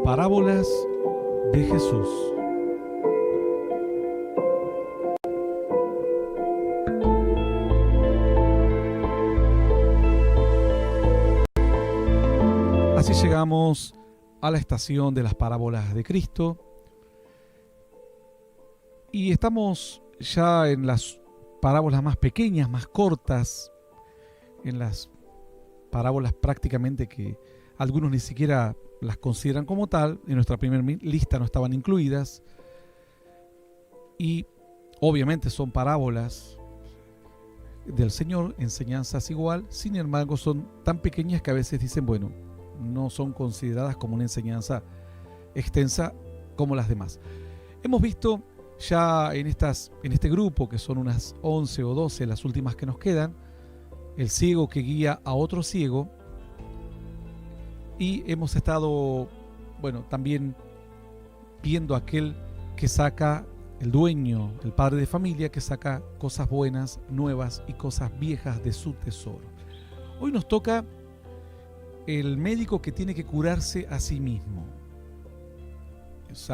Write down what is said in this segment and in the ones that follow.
Parábolas de Jesús. Así llegamos a la estación de las parábolas de Cristo y estamos ya en las parábolas más pequeñas, más cortas, en las parábolas prácticamente que algunos ni siquiera las consideran como tal. En nuestra primera lista no estaban incluidas y obviamente son parábolas del Señor, enseñanzas igual, sin embargo son tan pequeñas que a veces dicen, bueno, no son consideradas como una enseñanza extensa como las demás. Hemos visto ya en este grupo, que son unas 11 o 12 las últimas que nos quedan, el ciego que guía a otro ciego, y hemos estado, bueno, también viendo aquel que saca, el dueño, el padre de familia, que saca cosas buenas, nuevas y cosas viejas de su tesoro. Hoy nos toca el médico que tiene que curarse a sí mismo. Es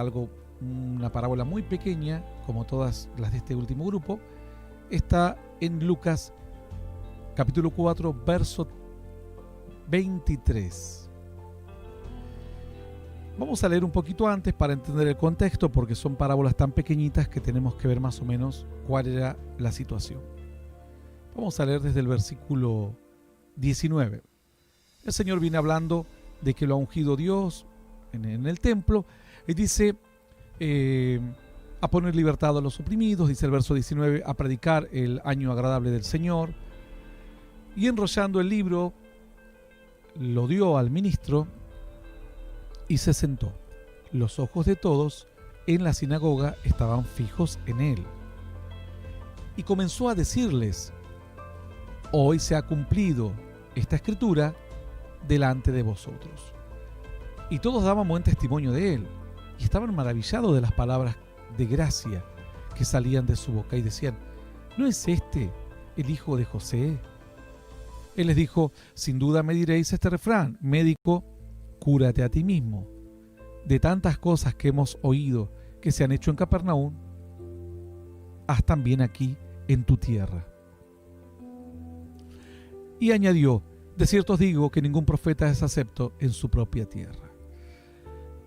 una parábola muy pequeña, como todas las de este último grupo. Está en Lucas capítulo 4, verso 23. Vamos a leer un poquito antes para entender el contexto, porque son parábolas tan pequeñitas que tenemos que ver más o menos cuál era la situación. Vamos a leer desde el versículo 19. El Señor viene hablando de que lo ha ungido Dios en el templo y dice a poner libertad a los oprimidos, dice el verso 19, a predicar el año agradable del Señor. Y enrollando el libro, lo dio al ministro y se sentó. Los ojos de todos en la sinagoga estaban fijos en él. Y comenzó a decirles: hoy se ha cumplido esta escritura delante de vosotros. Y todos daban buen testimonio de él, y estaban maravillados de las palabras de gracia que salían de su boca, y decían: ¿no es este el hijo de José? Él les dijo: sin duda me diréis este refrán: médico, cúrate a ti mismo. De tantas cosas que hemos oído que se han hecho en Capernaum, haz también aquí en tu tierra. Y añadió: de cierto os digo que ningún profeta es acepto en su propia tierra.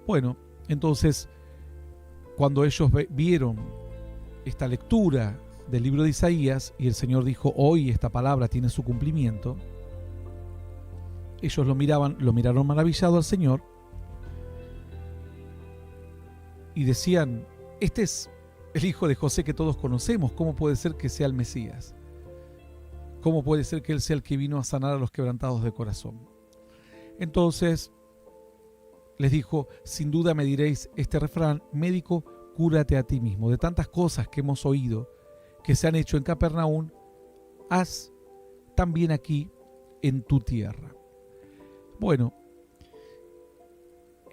Bueno, entonces, cuando ellos vieron esta lectura del libro de Isaías y el Señor dijo: hoy esta palabra tiene su cumplimiento, ellos lo miraron maravillado al Señor y decían: este es el hijo de José que todos conocemos, ¿cómo puede ser que sea el Mesías? ¿Cómo puede ser que Él sea el que vino a sanar a los quebrantados de corazón? Entonces les dijo: sin duda me diréis este refrán: médico, cúrate a ti mismo. De tantas cosas que hemos oído que se han hecho en Capernaum, haz también aquí en tu tierra. Bueno,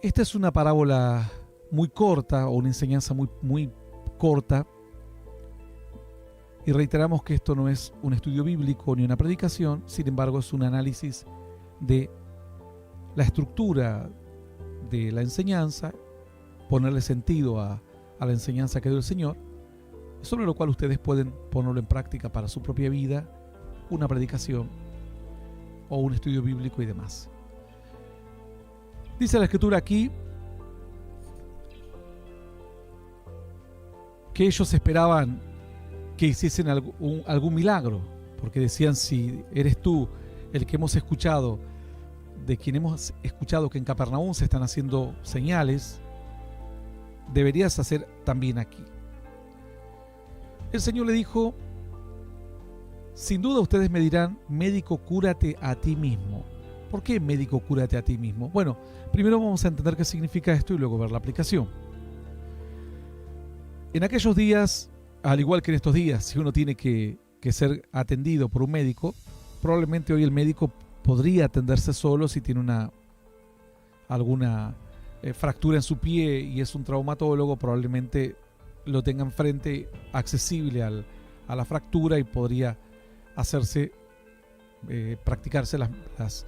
esta es una parábola muy corta, o una enseñanza muy corta. Y reiteramos que esto no es un estudio bíblico ni una predicación, sin embargo es un análisis de la estructura de la enseñanza, ponerle sentido a la enseñanza que dio el Señor, sobre lo cual ustedes pueden ponerlo en práctica para su propia vida, una predicación o un estudio bíblico y demás. Dice la Escritura aquí que ellos esperaban que hiciesen algún milagro, porque decían: si eres tú el que hemos escuchado, de quien hemos escuchado que en Capernaum se están haciendo señales, deberías hacer también aquí. El Señor le dijo: sin duda ustedes me dirán: médico, cúrate a ti mismo. ¿Por qué médico, cúrate a ti mismo? Bueno, primero vamos a entender qué significa esto y luego ver la aplicación. En aquellos días, al igual que en estos días, si uno tiene que ser atendido por un médico, probablemente hoy el médico podría atenderse solo si tiene alguna fractura en su pie y es un traumatólogo, probablemente lo tenga enfrente, accesible a la fractura, y podría practicarse las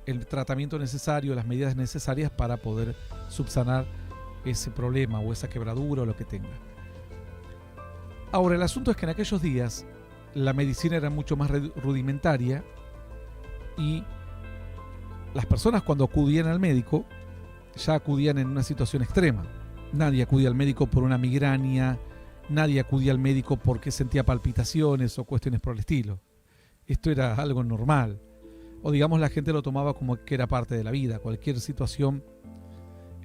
el tratamiento necesario, las medidas necesarias para poder subsanar ese problema o esa quebradura o lo que tenga. Ahora, el asunto es que en aquellos días la medicina era mucho más rudimentaria y las personas cuando acudían al médico ya acudían en una situación extrema. Nadie acudía al médico por una migraña, nadie acudía al médico porque sentía palpitaciones o cuestiones por el estilo. Esto era algo normal. O digamos, la gente lo tomaba como que era parte de la vida. Cualquier situación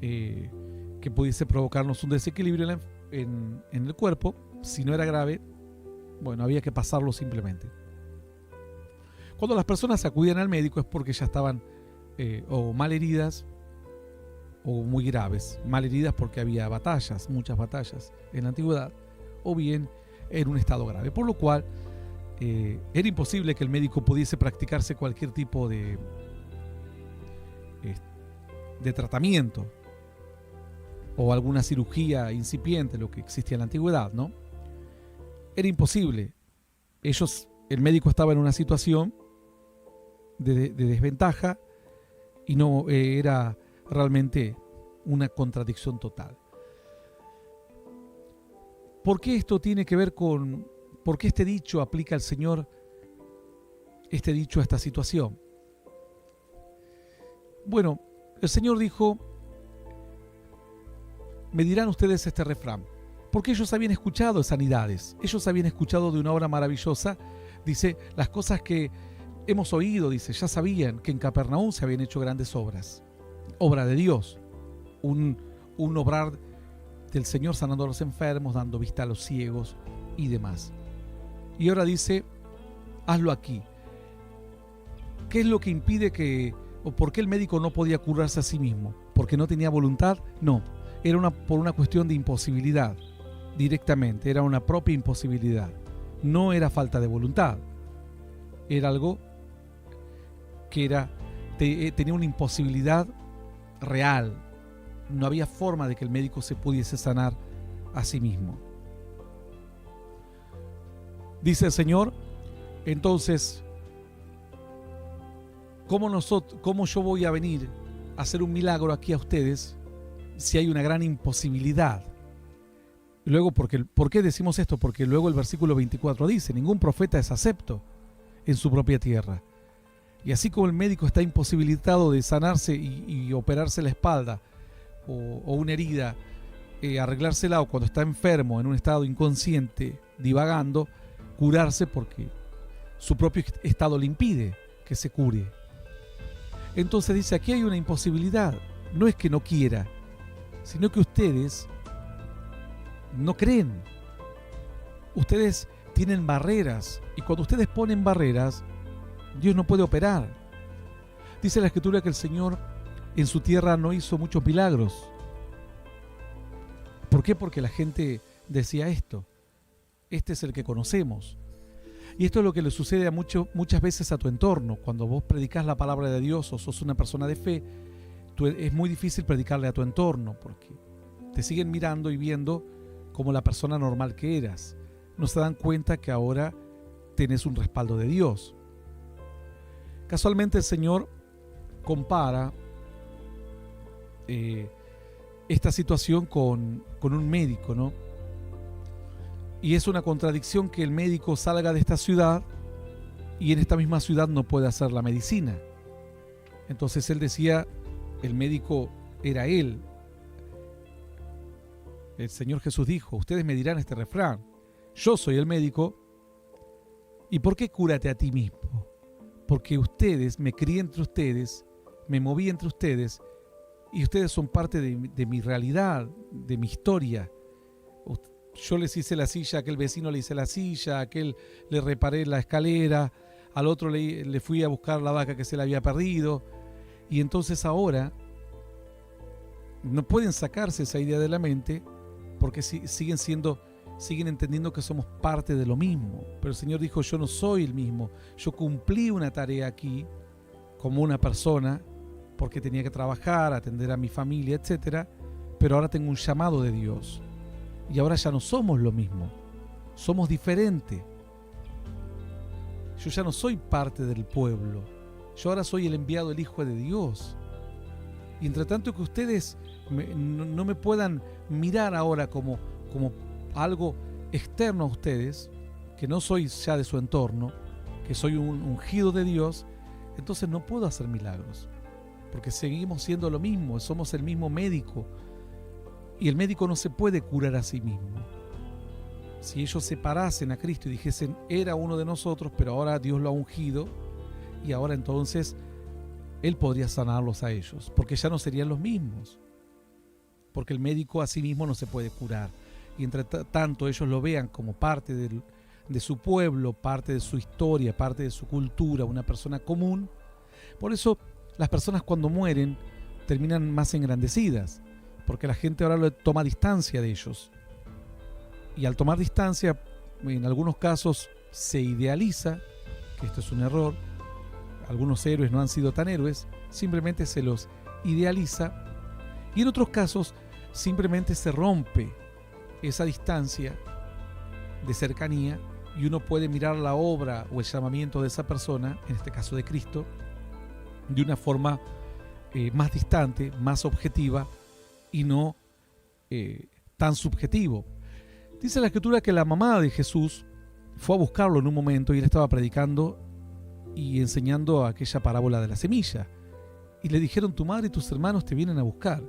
que pudiese provocarnos un desequilibrio en el cuerpo, si no era grave, bueno, había que pasarlo simplemente. Cuando las personas acudían al médico es porque ya estaban o mal heridas o muy graves. Mal heridas porque había batallas, muchas batallas en la antigüedad, o bien en un estado grave. Por lo cual era imposible que el médico pudiese practicarse cualquier tipo de tratamiento o alguna cirugía incipiente, lo que existía en la antigüedad, ¿no? Era imposible. El médico estaba en una situación de desventaja y no era realmente una contradicción total. ¿Por qué esto tiene que ver con... ¿Por qué este dicho aplica al Señor, este dicho a esta situación? Bueno, el Señor dijo, me dirán ustedes este refrán, porque ellos habían escuchado sanidades, ellos habían escuchado de una obra maravillosa, dice, las cosas que hemos oído, dice, ya sabían que en Capernaum se habían hecho grandes obras, obra de Dios, un obrar del Señor sanando a los enfermos, dando vista a los ciegos y demás. Y ahora dice, hazlo aquí. ¿Qué es lo que impide o por qué el médico no podía curarse a sí mismo? ¿Porque no tenía voluntad? No, era por una cuestión de imposibilidad, directamente, era una propia imposibilidad. No era falta de voluntad, era algo que tenía una imposibilidad real. No había forma de que el médico se pudiese sanar a sí mismo. Dice el Señor, entonces, ¿cómo yo voy a venir a hacer un milagro aquí a ustedes si hay una gran imposibilidad? Luego, ¿por qué decimos esto? Porque luego el versículo 24 dice, ningún profeta es acepto en su propia tierra. Y así como el médico está imposibilitado de sanarse y operarse la espalda o una herida, arreglársela, o cuando está enfermo en un estado inconsciente, divagando, curarse porque su propio estado le impide que se cure. Entonces dice, aquí hay una imposibilidad. No es que no quiera, sino que ustedes no creen. Ustedes tienen barreras, y cuando ustedes ponen barreras, Dios no puede operar. Dice la Escritura que el Señor en su tierra no hizo muchos milagros. ¿Por qué? Porque la gente decía esto. Este es el que conocemos. Y esto es lo que le sucede a muchas veces a tu entorno. Cuando vos predicás la palabra de Dios o sos una persona de fe, es muy difícil predicarle a tu entorno porque te siguen mirando y viendo como la persona normal que eras. No se dan cuenta que ahora tenés un respaldo de Dios. Casualmente el Señor compara esta situación con un médico, ¿no? Y es una contradicción que el médico salga de esta ciudad y en esta misma ciudad no puede hacer la medicina. Entonces él decía, el médico era él. El Señor Jesús dijo, ustedes me dirán este refrán, yo soy el médico, ¿y por qué cúrate a ti mismo? Porque ustedes, me crié entre ustedes, me moví entre ustedes, y ustedes son parte de mi realidad, de mi historia. Yo les hice la silla, a aquel vecino le hice la silla, a aquel le reparé la escalera, al otro le fui a buscar la vaca que se le había perdido. Y entonces ahora no pueden sacarse esa idea de la mente porque siguen entendiendo que somos parte de lo mismo. Pero el Señor dijo, yo no soy el mismo. Yo cumplí una tarea aquí como una persona porque tenía que trabajar, atender a mi familia, etc. Pero ahora tengo un llamado de Dios. Y ahora ya no somos lo mismo, somos diferentes. Yo ya no soy parte del pueblo, Yo ahora soy el enviado, el Hijo de Dios. Y entre tanto que ustedes no me puedan mirar ahora como algo externo a ustedes, que no soy ya de su entorno, que soy un ungido de Dios, entonces no puedo hacer milagros. Porque seguimos siendo lo mismo, somos el mismo médico. Y el médico no se puede curar a sí mismo. Si ellos separasen a Cristo y dijesen, era uno de nosotros, pero ahora Dios lo ha ungido, y ahora entonces Él podría sanarlos a ellos, porque ya no serían los mismos. Porque el médico a sí mismo no se puede curar. Y entre tanto ellos lo vean como parte de su pueblo, parte de su historia, parte de su cultura, una persona común. Por eso las personas cuando mueren terminan más engrandecidas, porque la gente ahora toma distancia de ellos. Y al tomar distancia, en algunos casos se idealiza, que esto es un error. Algunos héroes no han sido tan héroes, simplemente se los idealiza. Y en otros casos simplemente se rompe esa distancia de cercanía y uno puede mirar la obra o el llamamiento de esa persona, en este caso de Cristo, de una forma más distante, más objetiva y no tan subjetivo. Dice la Escritura que la mamá de Jesús fue a buscarlo en un momento y él estaba predicando y enseñando aquella parábola de la semilla. Y le dijeron, tu madre y tus hermanos te vienen a buscar.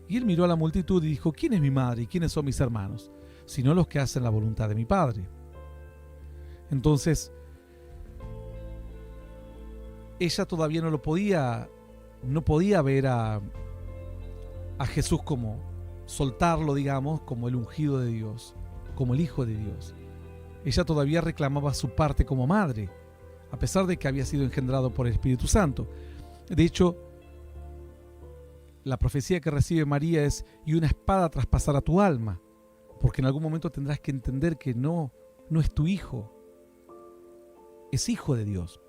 Y él miró a la multitud y dijo, ¿quién es mi madre y quiénes son mis hermanos? Sino los que hacen la voluntad de mi Padre. Entonces, ella todavía no podía ver a Jesús como soltarlo, digamos, como el ungido de Dios, como el Hijo de Dios. Ella todavía reclamaba su parte como madre, a pesar de que había sido engendrado por el Espíritu Santo. De hecho, la profecía que recibe María es, y una espada traspasará tu alma, porque en algún momento tendrás que entender que no es tu hijo, es hijo de Dios.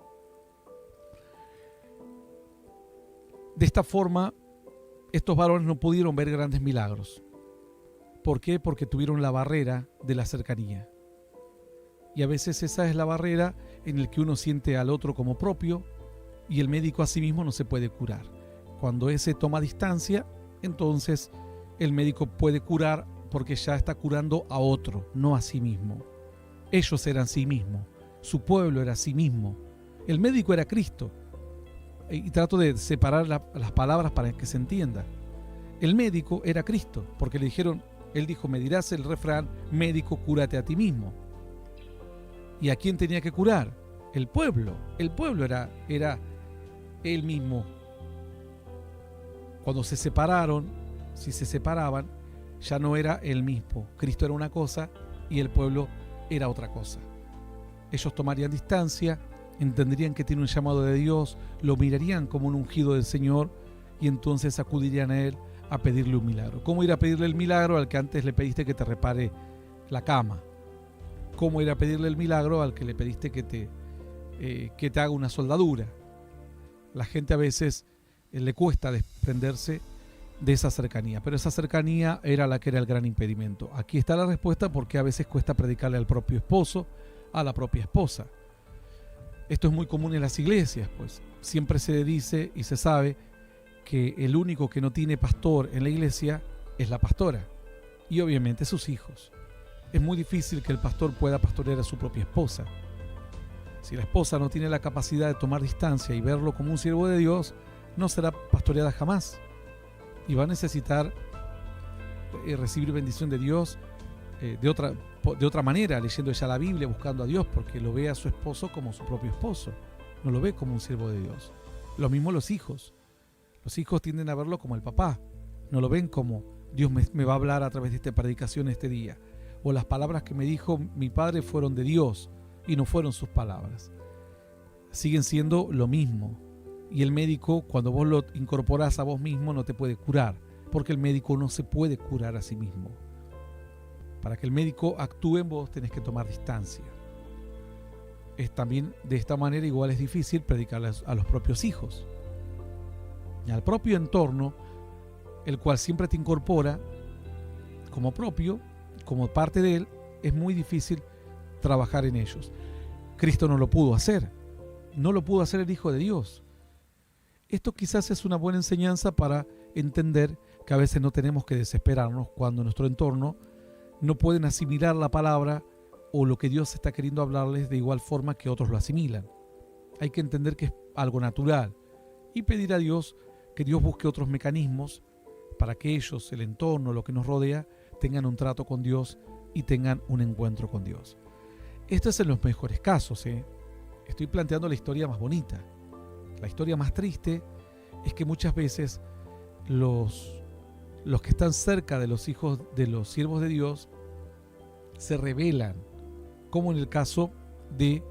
De esta forma, estos varones no pudieron ver grandes milagros. ¿Por qué? Porque tuvieron la barrera de la cercanía. Y a veces esa es la barrera en la que uno siente al otro como propio y el médico a sí mismo no se puede curar. Cuando ese toma distancia, entonces el médico puede curar porque ya está curando a otro, no a sí mismo. Ellos eran sí mismos, su pueblo era sí mismo. El médico era Cristo. Y trato de separar las palabras para que se entienda. El médico era Cristo, porque le dijeron, él dijo, me dirás el refrán, médico, cúrate a ti mismo. ¿Y a quién tenía que curar? El pueblo. El pueblo era él mismo. Cuando se separaron, si se separaban, ya no era el mismo. Cristo era una cosa y el pueblo era otra cosa. Ellos tomarían distancia, entenderían que tiene un llamado de Dios, lo mirarían como un ungido del Señor y entonces acudirían a Él a pedirle un milagro. ¿Cómo ir a pedirle el milagro al que antes le pediste que te repare la cama? ¿Cómo ir a pedirle el milagro al que le pediste que te haga una soldadura? La gente a veces le cuesta desprenderse de esa cercanía, pero esa cercanía era la que era el gran impedimento. Aquí está la respuesta porque a veces cuesta predicarle al propio esposo, a la propia esposa. Esto es muy común en las iglesias, pues siempre se dice y se sabe que el único que no tiene pastor en la iglesia es la pastora y obviamente sus hijos. Es muy difícil que el pastor pueda pastorear a su propia esposa. Si la esposa no tiene la capacidad de tomar distancia y verlo como un siervo de Dios, no será pastoreada jamás y va a necesitar recibir bendición de Dios de otra manera, leyendo ella la Biblia, buscando a Dios, porque lo ve a su esposo como su propio esposo, no lo ve como un siervo de Dios. Lo mismo los hijos. Los hijos tienden a verlo como el papá, no lo ven como Dios me va a hablar a través de esta predicación este día, o las palabras que me dijo mi padre fueron de Dios y no fueron sus palabras. Siguen siendo lo mismo. Y el médico, cuando vos lo incorporás a vos mismo, no te puede curar, porque el médico no se puede curar a sí mismo. Para que el médico actúe en vos tenés que tomar distancia. Es también de esta manera igual es difícil predicarles a los propios hijos. Y al propio entorno, el cual siempre te incorpora como propio, como parte de él, es muy difícil trabajar en ellos. Cristo no lo pudo hacer. no lo pudo hacer el Hijo de Dios. Esto quizás es una buena enseñanza para entender que a veces no tenemos que desesperarnos cuando en nuestro entorno no pueden asimilar la palabra o lo que Dios está queriendo hablarles de igual forma que otros lo asimilan. Hay que entender que es algo natural y pedir a Dios que Dios busque otros mecanismos para que ellos, el entorno, lo que nos rodea, tengan un trato con Dios y tengan un encuentro con Dios. Esto es en los mejores casos, ¿eh? Estoy planteando la historia más bonita. La historia más triste es que muchas veces los que están cerca de los hijos de los siervos de Dios se rebelan, como en el caso de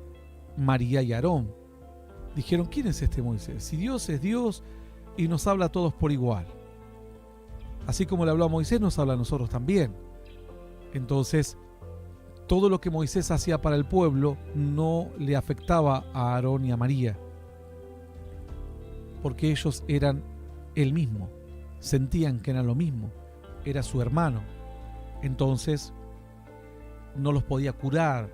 María y Aarón. Dijeron, ¿quién es este Moisés? Si Dios es Dios y nos habla a todos por igual. Así como le habló a Moisés, nos habla a nosotros también. Entonces, todo lo que Moisés hacía para el pueblo no le afectaba a Aarón y a María, porque ellos eran el mismo, sentían que eran lo mismo, era su hermano. Entonces, no los podía curar.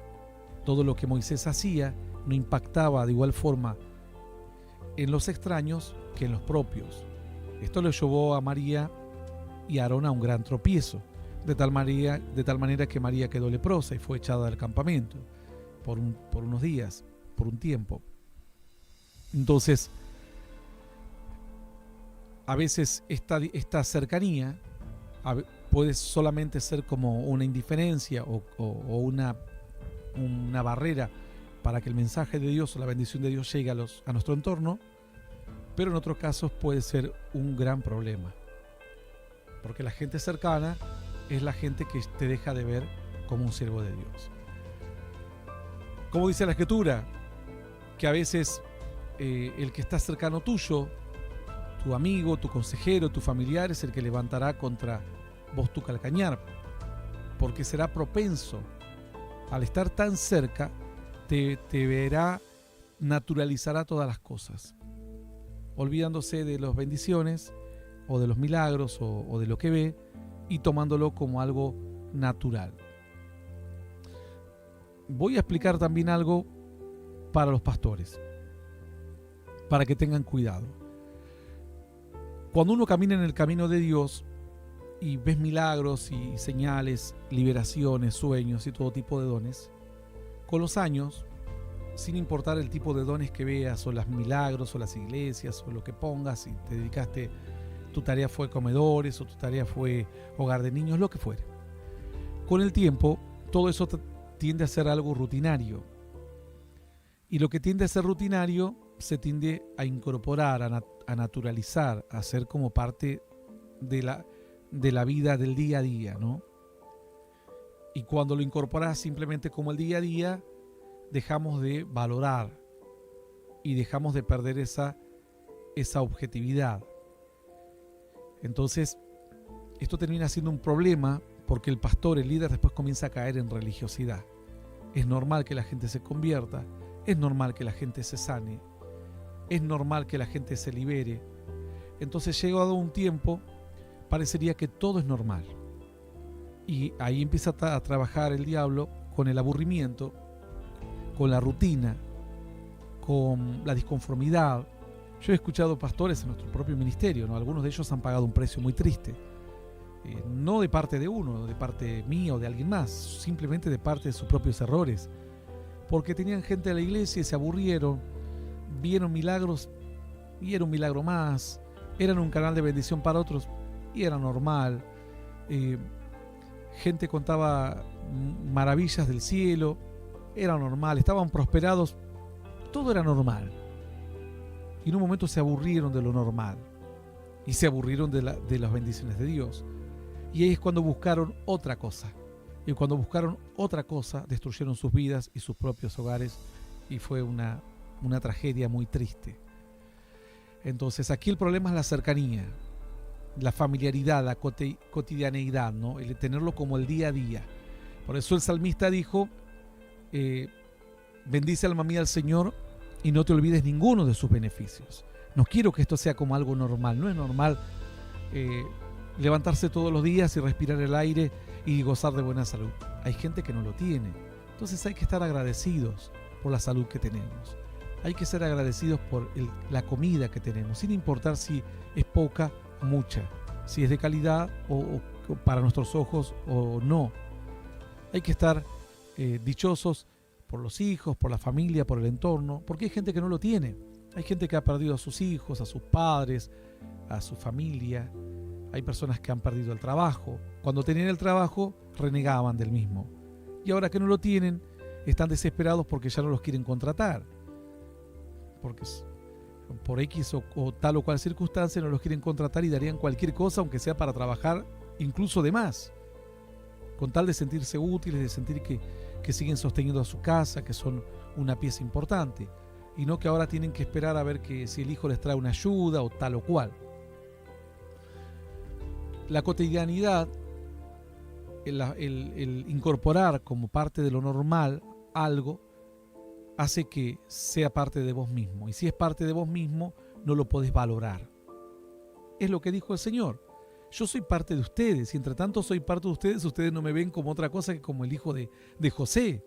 Todo lo que Moisés hacía no impactaba de igual forma en los extraños que en los propios. Esto le llevó a María y a Aarón a un gran tropiezo, de tal manera que María quedó leprosa y fue echada del campamento por unos días, por un tiempo. Entonces, a veces esta cercanía puede solamente ser como una indiferencia o una barrera para que el mensaje de Dios o la bendición de Dios llegue a nuestro entorno, pero en otros casos puede ser un gran problema, porque la gente cercana es la gente que te deja de ver como un siervo de Dios. Como dice la Escritura, que a veces el que está cercano tuyo, tu amigo, tu consejero, tu familiar, es el que levantará contra vos tu calcañar, porque será propenso, al estar tan cerca, te verá, naturalizará todas las cosas, olvidándose de las bendiciones o de los milagros o de lo que ve y tomándolo como algo natural. Voy a explicar también algo para los pastores, para que tengan cuidado. Cuando uno camina en el camino de Dios y ves milagros y señales, liberaciones, sueños y todo tipo de dones, con los años, sin importar el tipo de dones que veas o los milagros o las iglesias o lo que pongas, si te dedicaste, tu tarea fue comedores o tu tarea fue hogar de niños, lo que fuere. Con el tiempo, todo eso tiende a ser algo rutinario. Y lo que tiende a ser rutinario se tiende a incorporar, a naturalizar, a ser como parte de la vida del día a día, ¿no? Y cuando lo incorporas simplemente como el día a día, dejamos de valorar y dejamos de perder esa objetividad. Entonces, esto termina siendo un problema porque el pastor, el líder, después comienza a caer en religiosidad. Es normal que la gente se convierta, es normal que la gente se sane, es normal que la gente se libere. Entonces, llegado un tiempo, parecería que todo es normal. Y ahí empieza a trabajar el diablo con el aburrimiento, con la rutina, con la disconformidad. Yo he escuchado pastores en nuestro propio ministerio, ¿no? Algunos de ellos han pagado un precio muy triste. No de parte de uno, de parte mía o de alguien más, simplemente de parte de sus propios errores. Porque tenían gente de la iglesia y se aburrieron, vieron milagros y era un milagro más, eran un canal de bendición para otros y era normal. Gente contaba maravillas del cielo, era normal, estaban prosperados, todo era normal. Y en un momento se aburrieron de lo normal y se aburrieron de las bendiciones de Dios. Y ahí es cuando buscaron otra cosa. Y cuando buscaron otra cosa, destruyeron sus vidas y sus propios hogares y fue una tragedia muy triste. Entonces aquí el problema es la cercanía, la familiaridad, la cotidianeidad, ¿no? El tenerlo como el día a día. Por eso el salmista dijo, bendice alma mía al Señor y no te olvides ninguno de sus beneficios. No quiero que esto sea como algo normal. No es normal levantarse todos los días y respirar el aire y gozar de buena salud. Hay gente que no lo tiene. Entonces hay que estar agradecidos por la salud que tenemos. Hay que ser agradecidos por la comida que tenemos, sin importar si es poca o mucha, si es de calidad o para nuestros ojos o no. Hay que estar dichosos por los hijos, por la familia, por el entorno, porque hay gente que no lo tiene. Hay gente que ha perdido a sus hijos, a sus padres, a su familia. Hay personas que han perdido el trabajo. Cuando tenían el trabajo, renegaban del mismo. Y ahora que no lo tienen, están desesperados porque ya no los quieren contratar. Porque por X o tal o cual circunstancia no los quieren contratar y darían cualquier cosa, aunque sea para trabajar incluso de más, con tal de sentirse útiles, de sentir que siguen sosteniendo a su casa, que son una pieza importante, y no que ahora tienen que esperar a ver que si el hijo les trae una ayuda o tal o cual. La cotidianidad, el incorporar como parte de lo normal algo, hace que sea parte de vos mismo. Y si es parte de vos mismo, no lo podés valorar. Es lo que dijo el Señor. Yo soy parte de ustedes, y entre tanto soy parte de ustedes, ustedes no me ven como otra cosa que como el hijo de José.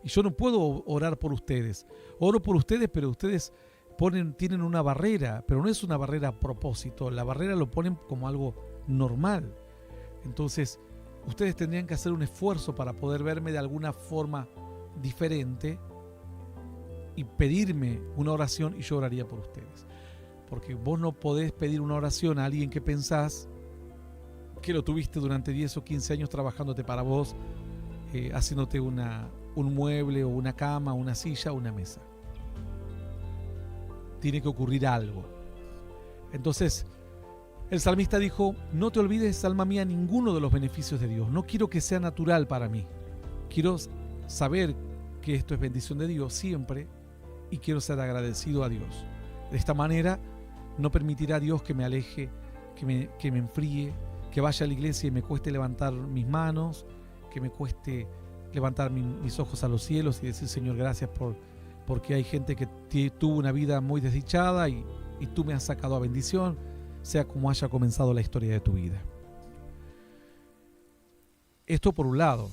Y yo no puedo orar por ustedes. Oro por ustedes, pero ustedes tienen una barrera, pero no es una barrera a propósito. La barrera lo ponen como algo normal. Entonces, ustedes tendrían que hacer un esfuerzo para poder verme de alguna forma diferente y pedirme una oración, y yo oraría por ustedes. Porque vos no podés pedir una oración a alguien que pensás que lo tuviste durante 10 o 15 años trabajándote para vos, haciéndote un mueble o una cama, una silla o una mesa. Tiene que ocurrir algo. Entonces, el salmista dijo: no te olvides, alma mía, ninguno de los beneficios de Dios. No quiero que sea natural para mí. Quiero saber que esto es bendición de Dios siempre, y quiero ser agradecido a Dios. De esta manera no permitirá a Dios que me aleje, que me enfríe, que vaya a la iglesia y me cueste levantar mis manos, que me cueste levantar mis ojos a los cielos y decir: Señor, gracias porque hay gente que tuvo una vida muy desdichada y tú me has sacado a bendición, sea como haya comenzado la historia de tu vida. Esto por un lado.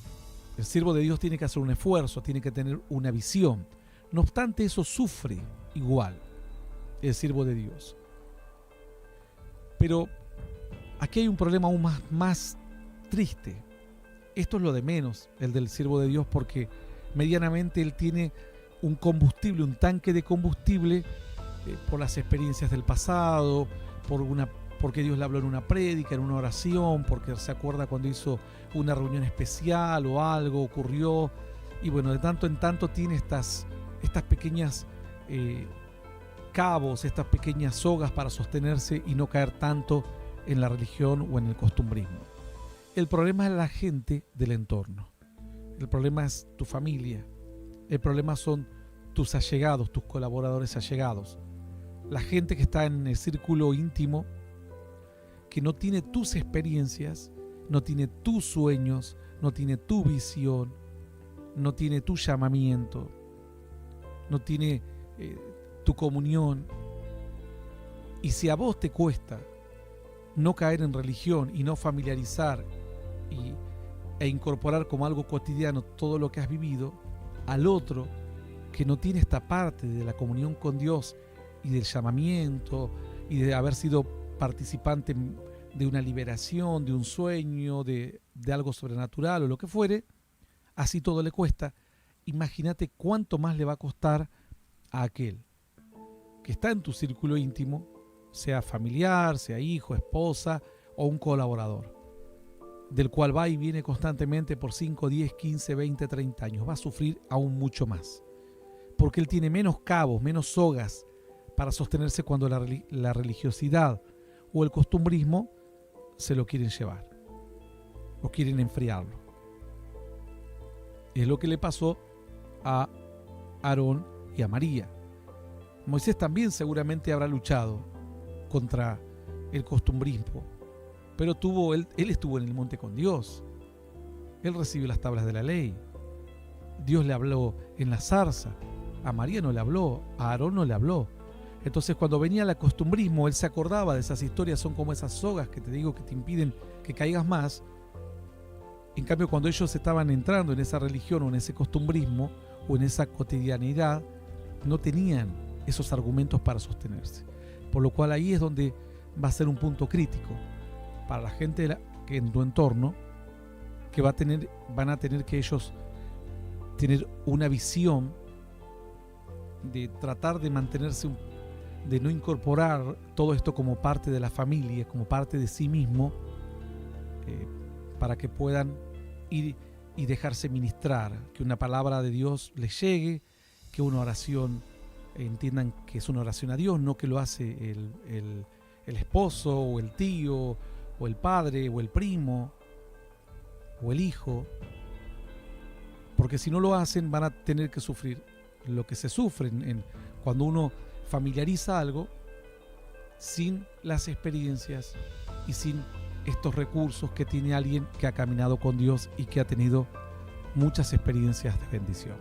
El siervo de Dios tiene que hacer un esfuerzo, tiene que tener una visión. No obstante, eso sufre igual el siervo de Dios. Pero aquí hay un problema aún más triste. Esto es lo de menos, el del siervo de Dios, porque medianamente él tiene un combustible, un tanque de combustible, por las experiencias del pasado, porque Dios le habló en una prédica, en una oración, porque se acuerda cuando hizo una reunión especial o algo ocurrió, y bueno, de tanto en tanto tiene estas pequeñas cabos, estas pequeñas sogas para sostenerse y no caer tanto en la religión o en el costumbrismo. El problema es la gente del entorno. El problema es tu familia. El problema son tus allegados, tus colaboradores allegados. La gente que está en el círculo íntimo, que no tiene tus experiencias, no tiene tus sueños, no tiene tu visión, no tiene tu llamamiento, no tiene tu comunión. Y si a vos te cuesta no caer en religión y no familiarizar e incorporar como algo cotidiano todo lo que has vivido, al otro que no tiene esta parte de la comunión con Dios y del llamamiento y de haber sido participante de una liberación, de un sueño, de algo sobrenatural o lo que fuere, así todo le cuesta. Imagínate cuánto más le va a costar a aquel que está en tu círculo íntimo, sea familiar, sea hijo, esposa o un colaborador, del cual va y viene constantemente por 5, 10, 15, 20, 30 años. Va a sufrir aún mucho más, porque él tiene menos cabos, menos sogas para sostenerse cuando la religiosidad o el costumbrismo se lo quieren llevar o quieren enfriarlo. Es lo que le pasó a Aarón y a María. Moisés también seguramente habrá luchado contra el costumbrismo, pero él estuvo en el monte con Dios. Él recibió las tablas de la ley. Dios le habló en la zarza. A María no le habló, a Aarón no le habló. Entonces, cuando venía el costumbrismo, él se acordaba de esas historias. Son como esas sogas que te digo que te impiden que caigas más. En cambio, cuando ellos estaban entrando en esa religión o en ese costumbrismo o en esa cotidianidad, no tenían esos argumentos para sostenerse. Por lo cual ahí es donde va a ser un punto crítico para la gente que en tu entorno, que van a tener que ellos tener una visión de tratar de mantenerse, de no incorporar todo esto como parte de la familia, como parte de sí mismo, para que puedan ir y dejarse ministrar, que una palabra de Dios les llegue, que una oración entiendan que es una oración a Dios, no que lo hace el esposo o el tío o el padre o el primo o el hijo, porque si no lo hacen van a tener que sufrir lo que se sufre cuando uno familiariza algo sin las experiencias y sin estos recursos que tiene alguien que ha caminado con Dios y que ha tenido muchas experiencias de bendición.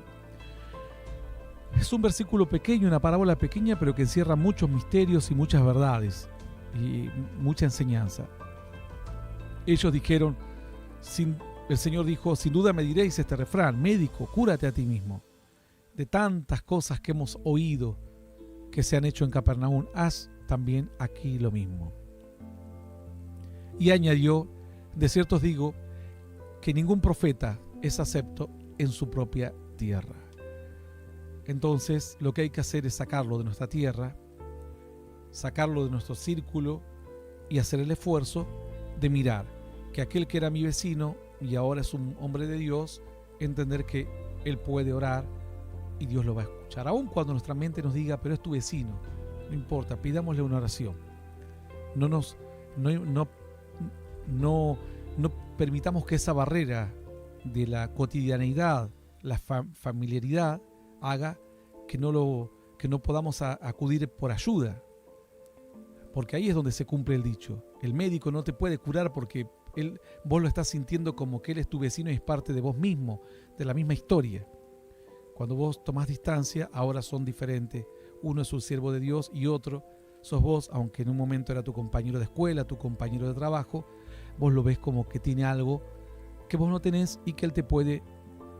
Es un versículo pequeño, una parábola pequeña, pero que encierra muchos misterios y muchas verdades y mucha enseñanza. Ellos dijeron, el Señor dijo, sin duda me diréis este refrán: médico, cúrate a ti mismo. De tantas cosas que hemos oído que se han hecho en Capernaum, haz también aquí lo mismo. Y añadió, de cierto os digo, que ningún profeta es acepto en su propia tierra. Entonces lo que hay que hacer es sacarlo de nuestra tierra, sacarlo de nuestro círculo y hacer el esfuerzo de mirar que aquel que era mi vecino y ahora es un hombre de Dios, entender que él puede orar y Dios lo va a escuchar. Aun cuando nuestra mente nos diga, pero es tu vecino, no importa, pidámosle una oración. No permitamos que esa barrera de la cotidianeidad, la familiaridad, haga que no podamos acudir por ayuda. Porque ahí es donde se cumple el dicho. El médico no te puede curar porque vos lo estás sintiendo como que él es tu vecino y es parte de vos mismo, de la misma historia. Cuando vos tomás distancia, ahora son diferentes. Uno es un siervo de Dios y otro sos vos, aunque en un momento era tu compañero de escuela, tu compañero de trabajo, vos lo ves como que tiene algo que vos no tenés y que él te puede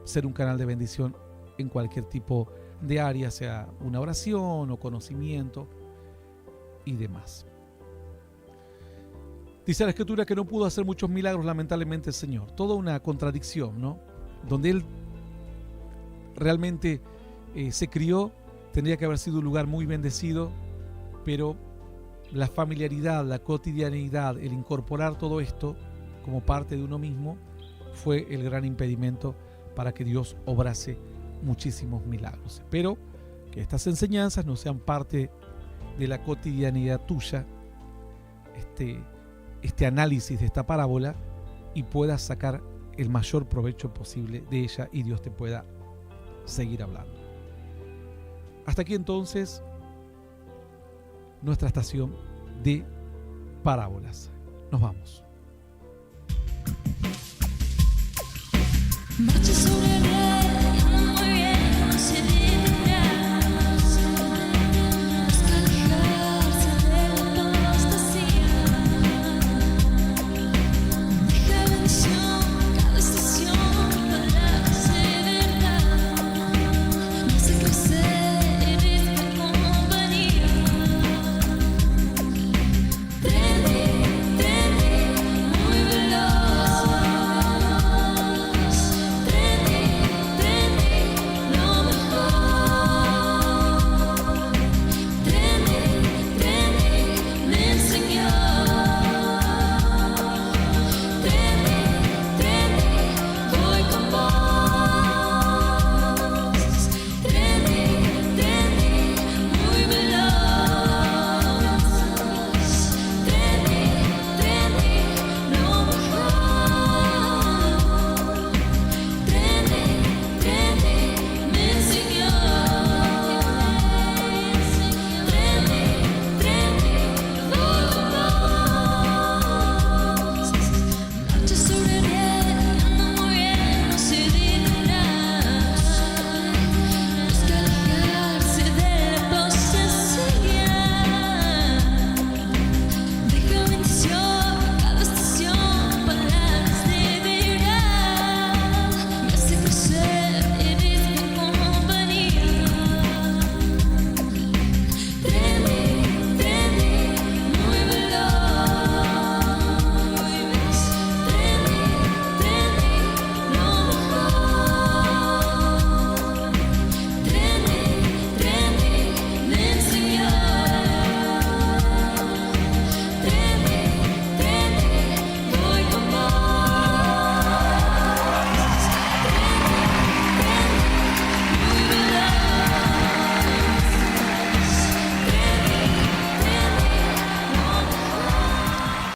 ser un canal de bendición en cualquier tipo de área, sea una oración o conocimiento y demás. Dice la Escritura que no pudo hacer muchos milagros, lamentablemente, el Señor. Toda una contradicción, ¿no? Donde Él realmente se crió, tendría que haber sido un lugar muy bendecido, pero la familiaridad, la cotidianeidad, el incorporar todo esto como parte de uno mismo, fue el gran impedimento para que Dios obrase muchísimos milagros. Espero que estas enseñanzas no sean parte de la cotidianidad tuya, este análisis de esta parábola, y puedas sacar el mayor provecho posible de ella y Dios te pueda seguir hablando. Hasta aquí entonces nuestra estación de parábolas. Nos vamos.